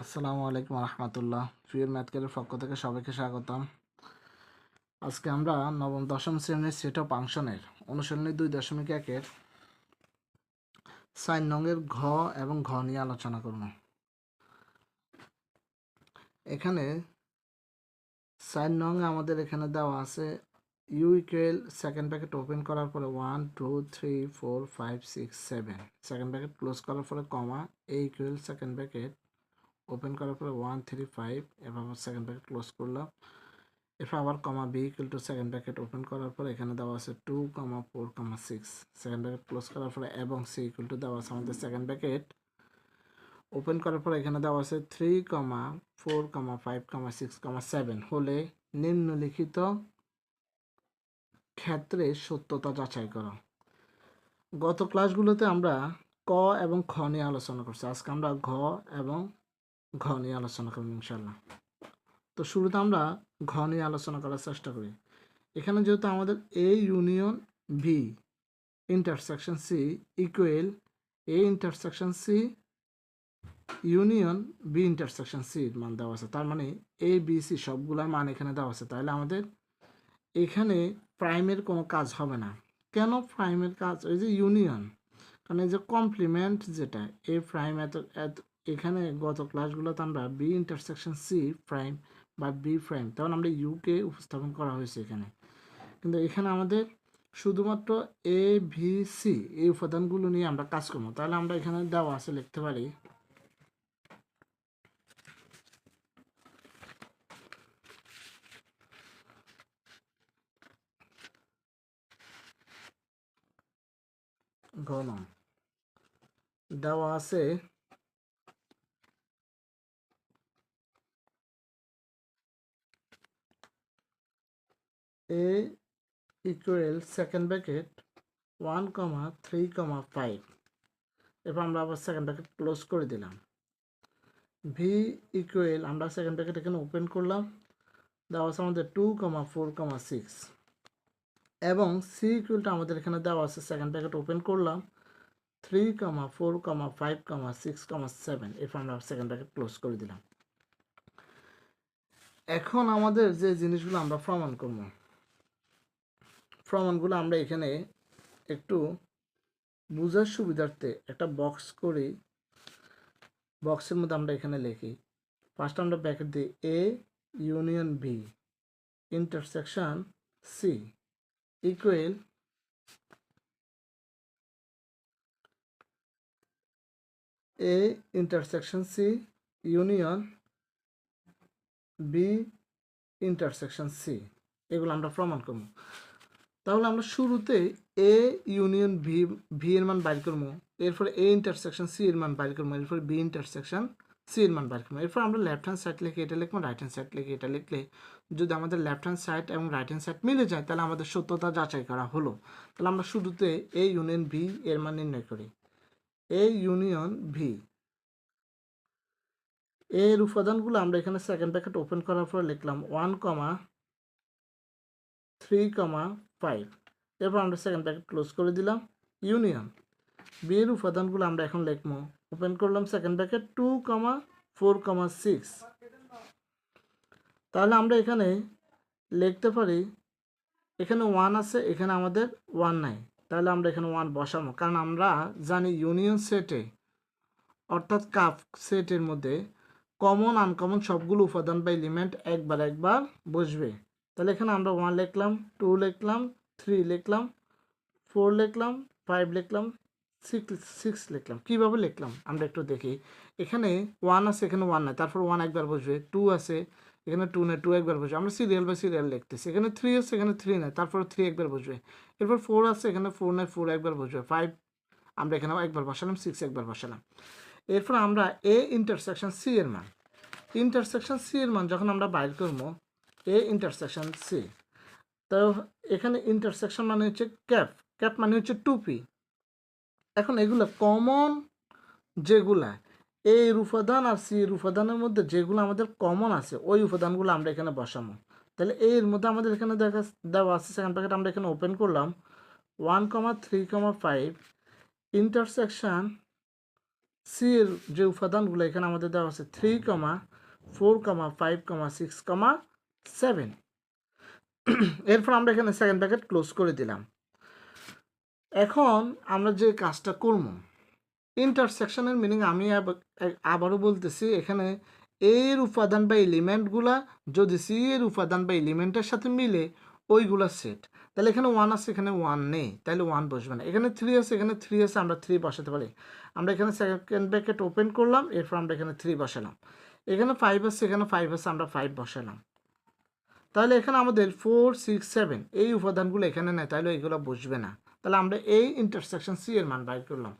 আসসালামু আলাইকুম রহমতুল্লাহ। ফিউর ম্যাথকের পক্ষ থেকে সবাইকে স্বাগতম। আজকে আমরা নবম দশম শ্রেণীর সেট অফ ফাংশনের অনুশীলনী 2.1-এর সাইন নংয়ের ঘ এবং ঘ নিয়ে আলোচনা করব। এখানে সাইন নং আমাদের এখানে দেওয়া আছে U equal second bracket open করার পরে 1 2 3 4 5 6 7, সেকেন্ড ব্র্যাকেট ক্লোজ করার পরে কমা, এ ইকুয়াল সেকেন্ড ব্র্যাকেট ওপেন করার পরে 1 3 5, এবার সেকেন্ড ব্র্যাকেট ক্লোজ করলাম। এরপর আবার comma, B equal to second bracket open করার পরে এখানে দেওয়া আছে 2 4 6, সেকেন্ড ব্র্যাকেট ক্লোজ করার পরে এবং সি ইকুয়াল টু দেওয়া আছে আমাদের সেকেন্ড ব্র্যাকেট ওপেন করার পরে এখানে দেওয়া আছে 3 4 5 6 7 হলে নিম্নলিখিত ক্ষেত্রে সত্যতা যাচাই করো। গত ক্লাসগুলোতে আমরা ক এবং খ নিয়ে আলোচনা করছি, আজকে আমরা ঘ এবং ঘ নিয়ে আলোচনা করব ইনশাল্লাহ। তো শুরুতে আমরা ঘ নিয়ে আলোচনা করার চেষ্টা করি। এখানে যেহেতু আমাদের A union B intersection C equal A intersection C union B intersection সির মান দেওয়া আছে, তার মানে এ বি সি সবগুলোর মান এখানে দেওয়া আছে। তাহলে আমাদের এখানে প্রাইমের কোনো কাজ হবে না। কেন প্রাইমের কাজ? ওই যে ইউনিয়ন, কারণ এই যে কমপ্লিমেন্ট যেটা এ প্রাইম এত এখানে গত ক্লাসগুলোতে আমরা বি ইন্টারসেকশন সি প্রাইম বা বি প্রাইম, তখন আমরা ইউকে উপস্থাপন করা হয়েছে এখানে, কিন্তু এখানে আমাদের শুধুমাত্র এ ভি সি এই উপাদানগুলো নিয়ে আমরা কাজ করবো। তাহলে আমরা এখানে দেওয়া আছে লিখতে পারি ঘন দেওয়া আছে এ ইকুয়াল সেকেন্ড ব্র্যাকেট 1 3 5, এরপর আমরা আবার সেকেন্ড ব্র্যাকেট ক্লোজ করে দিলাম। ভি ইকুয়াল আমরা সেকেন্ড ব্র্যাকেট এখানে ওপেন করলাম, দেওয়া আছে আমাদের 2 4 6, এবং সি ইকুয়ালটা আমাদের এখানে দেওয়া আছে সেকেন্ড ব্র্যাকেট ওপেন করলাম 3 4 5 6 7, এরপর আমরা সেকেন্ড ব্র্যাকেট ক্লোজ করে দিলাম। এখন আমাদের যে জিনিসগুলো আমরা প্রমাণ করব, প্রমাণগুলো আমরা এখানে একটু বোঝার সুবিধার্থে একটা বক্স করি। বক্সের মধ্যে আমরা এখানে লিখি, ফার্স্ট আমরা ব্র্যাকেট দিই A union B intersection C equal A intersection C union B intersection C, এগুলো আমরা প্রমাণ করব। তাহলে আমরা শুরুতে এ ইউনিয়ন ভি ভি এর মান বাইর করবো, এরপরে এ ইন্টারসেকশন সি এর মান বাইর করবো, এরপরে বি ইন্টারসেকশন সি এর মান বাইর করবো। এরপর আমরা লেফট হ্যান্ড সাইড লিখে এটা লিখবো, রাইট হ্যান্ড সাইড লিখে এটা লিখলে যদি আমাদের লেফট হ্যান্ড সাইড এবং রাইট হ্যান্ড সাইড মিলে যায় তাহলে আমাদের সত্যতা যাচাই করা হলো। তাহলে আমরা শুরুতে এ ইউনিয়ন ভি এর মান নির্ণয় করি। এ ইউনিয়ন ভি এর উপাদানগুলো আমরা এখানে সেকেন্ড ব্র্যাকেট ওপেন করার পর লিখলাম 1 3 5, এরপর আমরা সেকেন্ড ব্র্যাকেট ক্লোজ করে দিলাম। ইউনিয়ন বি এর উপাদানগুলো আমরা এখন লিখবো, ওপেন করলাম সেকেন্ড ব্র্যাকেট 2 4 6, তাহলে আমরা এখানে লিখতে পারি এখানে 1 আছে, এখানে আমাদের 1 নাই, তাহলে আমরা এখানে 1 বসাবো, কারণ আমরা জানি ইউনিয়ন সেটে অর্থাৎ কাপ সেটের মধ্যে কমন আনকমন সবগুলো উপাদান বা এলিমেন্ট একবার বসবে। তাহলে এখানে আমরা 1 লিখলাম, 2 লিখলাম, 3 লিখলাম, 4 লিখলাম, 5 লিখলাম, 6 লিখলাম। কীভাবে লিখলাম আমরা একটু দেখি। এখানে 1 আছে, এখানে 1 নাই, তারপর 1 একবার বসবে। 2 আছে, এখানে 2 নেই, 2 একবার বসবে। আমরা সিরিয়াল বাই সিরিয়াল লিখতেছি। এখানে 3 আছে, এখানে 3 নাই, তারপর 3 একবার বসবে। এরপর 4 আছে, এখানে 4 নাই, 4 একবার বসবে। 5 আমরা এখানে একবার বসালাম, 6 একবার বসালাম। এরপর আমরা এ ইন্টারসেকশন সি এর মান, ইন্টারসেকশন সি এর মান যখন আমরা বাইর করবো এ ইন্টারসেকশন সি, তো এখানে ইন্টারসেকশন মানে হচ্ছে ক্যাপ, ক্যাপ মানে হচ্ছে টুপি। এখন এগুলো কমন যেগুলা এর উপাদান আর সি এর উপাদানের মধ্যে যেগুলো আমাদের কমন আছে ওই উপাদানগুলো আমরা এখানে বসাবো। তাহলে এর মধ্যে আমাদের এখানে দেওয়া আছে সেকেন্ড প্যাকেট, আমরা এখানে ওপেন করলাম 1 3 5 ইন্টারসেকশন সি এর যে উপাদানগুলো এখানে আমাদের দেওয়া আছে 3, 4, 5, 6, 7। এরপর আমরা এখানে সেকেন্ড ব্র্যাকেট ক্লোজ করে দিলাম। এখন আমরা যে কাজটা করব, ইন্টারসেকশনের মিনিং আমি আবারও বলতেছি, এখানে এর উপাদান বা এলিমেন্টগুলা যদি সি এর উপাদান বা এলিমেন্টের সাথে মিলে ওইগুলা সেট। তাহলে এখানে 1 আছে, এখানে 1 নেই, তাহলে 1 বসবে না। এখানে 3 আছে, এখানে 3 আছে, আমরা 3 বসাতে পারি। আমরা এখানে সেকেন্ড ব্র্যাকেট ওপেন করলাম, এরপর আমরা এখানে 3 বসালাম। এখানে 5 আছে, এখানে 5 আছে, আমরা 5 বসালাম। তাহলে এখানে আমাদের 4, 6, 7 এই উপাদানগুলো এখানে নেই, তাহলে এইগুলো বসবে না। তাহলে আমরা এই ইন্টারসেকশন সি এর মান বাইর করলাম।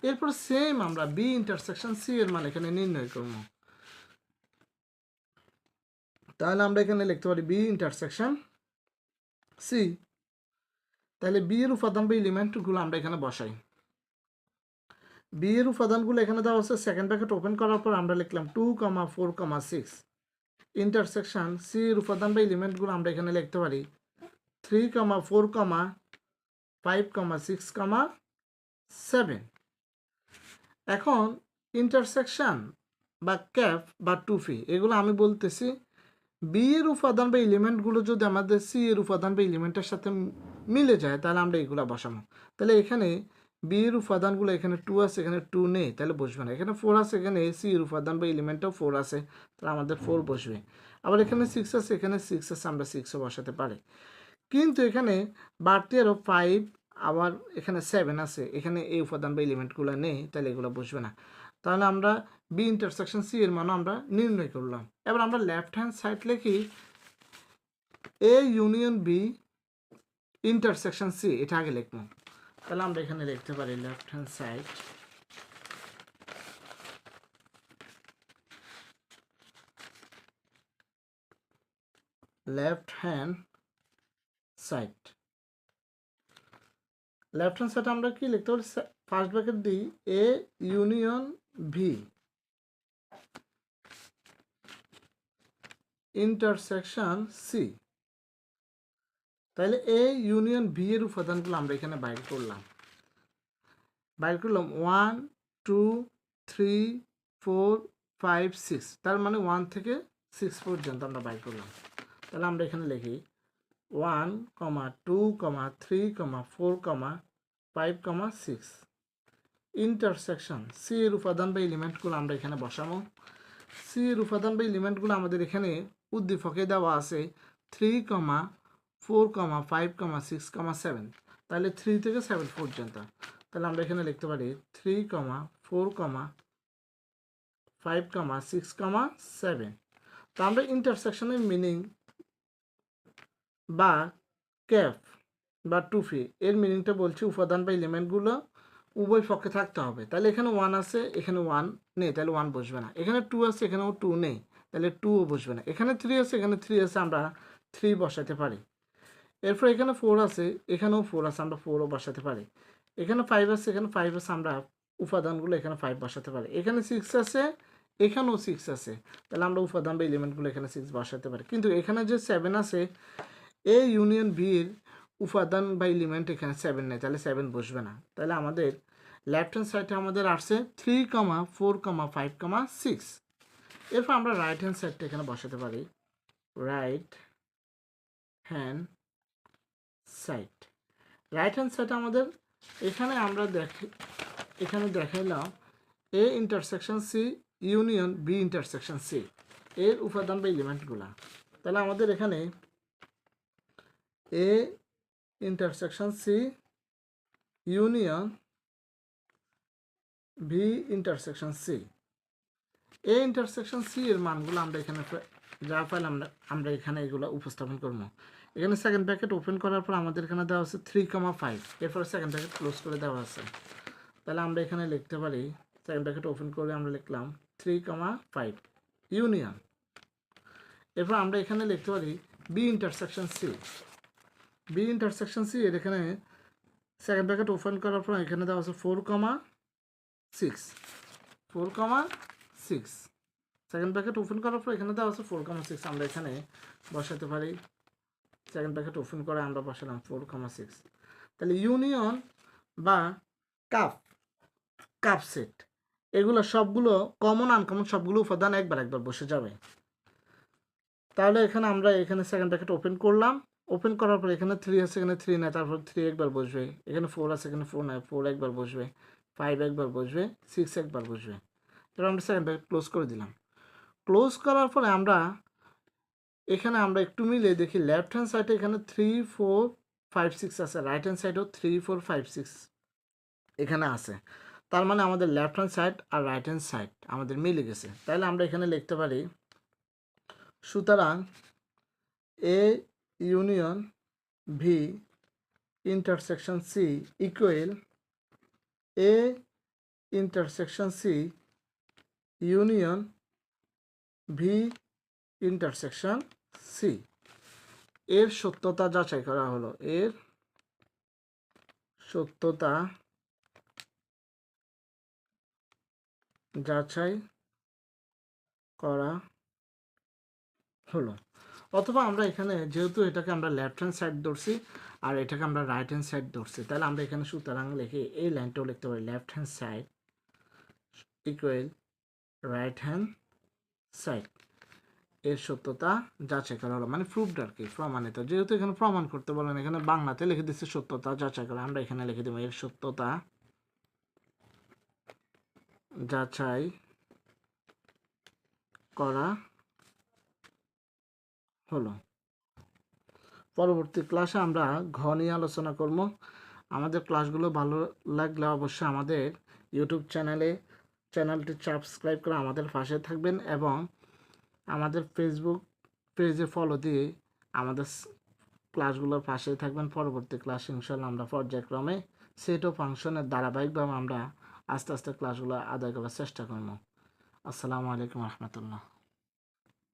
এরপর সেম আমরা বি ইন্টারসেকশন সি এর মান এখানে নির্ণয় করব। তাহলে আমরা এখানে লিখতে পারি বি ইন্টারসেকশন সি। তাহলে বি এর উপাদান বা এলিমেন্টগুলো আমরা এখানে বসাই। বি এর উপাদানগুলো এখানে দেওয়া আছে, সেকেন্ড ব্র্যাকেট ওপেন করার পর আমরা লিখলাম 2, 4, 6। ইন্টারসেকশন সি এর উপাদান বা এলিমেন্টগুলো আমরা এখানে লিখতে পারি 3, 4, 5, 6, 7। এখন ইন্টারসেকশন বা ক্যাপ বা টুফি এগুলো আমি বলতেছি, বি এর উপাদান বা এলিমেন্টগুলো যদি আমাদের সি এর উপাদান বা এলিমেন্টের সাথে মিলে যায় তাহলে আমরা এগুলো বসাবো। তাহলে এখানে বি এর উপাদানগুলো এখানে 2 আছে, এখানে 2 নেই, তাহলে বসবে না। এখানে 4 আছে, এখানে সি এর উপাদান বা এলিমেন্টও 4 আছে, তাহলে আমাদের 4 বসবে। আবার এখানে 6 আছে, এখানে 6 আছে, আমরা 6ও বসাতে পারি। কিন্তু এখানে বাড়তি আরও 5, আবার এখানে 7 আছে, এখানে এই উপাদান বা এলিমেন্টগুলো নেই, তাহলে এগুলো বসবে না। তাহলে আমরা বি ইন্টারসেকশন সি এর মানও আমরা নির্ণয় করলাম। এবার আমরা লেফট হ্যান্ড সাইড লিখি A union B intersection C, এটা আগে লিখবো। তাহলে আমরা এখানে লিখতে পারি left hand side left hand side left hand side আমরা কি লিখতে পারি, ফার্স্ট ব্র্যাকেট দিই A union B intersection C. তাহলে এ ইউনিয়ন বি এর উপাদানগুলো আমরা এখানে বাইর করলাম। 1, 2, 3, 4, 5, 6, তার মানে 1 থেকে 6 পর্যন্ত আমরা বাইর করলাম। তাহলে আমরা এখানে লিখি 1, 2, 3, 4, 5, 6। ইন্টারসেকশন সি এর উপাদান বা এলিমেন্টগুলো আমরা এখানে বসাবো। সি এর উপাদান বা এলিমেন্টগুলো আমাদের এখানে উদ্দীপকে দেওয়া আছে 3, 4, 5, 6, 7। তাহলে 3 থেকে 7 পর্যন্ত। তাহলে আমরা এখানে লিখতে পারি 3, 4, 5, 6, 7। তো আমরা ইন্টারসেকশনের মিনিং বা ক্যাপ বা টুফি এর মিনিংটা বলছি, উপাদান বা এলিমেন্টগুলো উভয় পক্ষে থাকতে হবে। তাহলে এখানে 1 আছে, এখানে 1 নেই, তাহলে 1 বসবে না। এখানে 2 আছে, এখানেও 2 নেই, তাহলে 2ও বসবে না। এখানে 3 আছে, এখানে 3 আছে, আমরা 3 বসাতে পারি। এরপর এখানে 4 আছে, এখানেও 4 আছে, আমরা 4ও বসাতে পারি। এখানে 5 আছে, এখানে 5 আছে, আমরা উপাদানগুলো এখানে 5 বসাতে পারি। এখানে 6 আছে, এখানেও 6 আছে, তাহলে আমরা উপাদান বা এলিমেন্টগুলো এখানে 6 বসাতে পারি। কিন্তু এখানে যে 7 আছে, এ ইউনিয়ন বির উপাদান বা এলিমেন্ট এখানে 7 নেই, তাহলে 7 বসবে না। তাহলে আমাদের লেফট হ্যান্ড সাইডে আমাদের আসছে 3, 4, 5, 6। এরপর আমরা রাইট হ্যান্ড সাইডটা এখানে বসাতে পারি। Right hand side right hand side আমাদের এখানে আমরা এখানে দেখাইলাম A intersection C union B intersection C এর উপাদান বা এলিমেন্টগুলা। তাহলে আমাদের এখানে A intersection C union B intersection C, A intersection C এর মানগুলো আমরা এখানে যা পাইলাম আমরা এখানে এগুলো উপস্থাপন করবো। এখানে সেকেন্ড ব্র্যাকেট ওপেন করার পর আমাদের এখানে দেওয়া আছে 3, 5, এরপরে সেকেন্ড ব্র্যাকেট ক্লোজ করে দেওয়া আছে। তাহলে আমরা এখানে লিখতে পারি, সেকেন্ড ব্র্যাকেট ওপেন করে আমরা লিখলাম 3, 5 ইউনিয়ন। এরপর আমরা এখানে লিখতে পারি B intersection C. B intersection C এর এখানে সেকেন্ড ব্র্যাকেট ওপেন করার পর এখানে দেওয়া আছে 4, 6, 4, 6। সেকেন্ড ব্র্যাকেট ওপেন করার পর এখানে দেওয়া আছে 4, 6, আমরা এখানে বসাতে পারি। সেকেন্ড ব্র্যাকেট ওপেন করে আমরা বসালাম 4, 6। তাহলে ইউনিয়ন বা কাপ সেট এগুলো সবগুলো কমন আনকমন সবগুলো উপাদান একবার বসে যাবে। তাহলে এখানে আমরা এখানে সেকেন্ড ব্র্যাকেট ওপেন করলাম, ওপেন করার পর এখানে 3 আছে, এখানে 3 নাই, তারপর 3 একবার বসবে, এখানে 4 আছে, এখানে 4 নাই, 4 একবার বসবে, 5 একবার বসবে, 6 একবার বসবে। এবার আমরা সেকেন্ড ব্র্যাকেট ক্লোজ করে দিলাম। ক্লোজ করার পরে এখানে আমরা একটু মিলিয়ে দেখি লেফট হ্যান্ড সাইডে এখানে 3 4 5 6 আছে, রাইট হ্যান্ড সাইডেও 3 4 5 6 এখানে আছে। তার মানে আমাদের লেফট হ্যান্ড সাইড আর রাইট হ্যান্ড সাইড আমাদের মিলে গেছে। তাহলে আমরা এখানে লিখতে পারি সুতরাং A union B intersection C equal A intersection C union B intersection C. এর সত্যতা যাচাই করা হলো, এর সত্যতা যাচাই করা হলো। অথবা আমরা এখানে যেহেতু এটাকে আমরা লেফট হ্যান্ড সাইড ধরছি আর এটাকে আমরা রাইট হ্যান্ড সাইড ধরছি, তাহলে আমরা এখানে সুতরাং লিখে এই লাইনটাও লিখতে পারি left hand side equal right hand side. এর সত্যতা যাচাই করা হলো, মানে প্রুভড আর কি, প্রমাণিত। যেহেতু এখানে প্রমাণ করতে বলেন, এখানে বাংলাতে লিখে দিচ্ছে সত্যতা যাচাই করা, আমরা এখানে লিখে দেবো এর সত্যতা যাচাই করা হলো। পরবর্তী ক্লাসে আমরা ঘ নিয়ে আলোচনা করব। আমাদের ক্লাসগুলো ভালো লাগলে অবশ্যই আমাদের ইউটিউব চ্যানেলটি সাবস্ক্রাইব করে আমাদের পাশে থাকবেন এবং আমাদের ফেসবুক পেজে ফলো দিয়ে আমাদের ক্লাসগুলোর পাশে থাকবেন। পরবর্তী ক্লাস ইনশাল্লাহ আমরা পর্যায়ক্রমে সেট ও ফাংশনের ধারাবাহিকভাবে আমরা আস্তে আস্তে ক্লাসগুলো আদায় করার চেষ্টা করব। আসসালামু আলাইকুম রহমতুল্লাহ।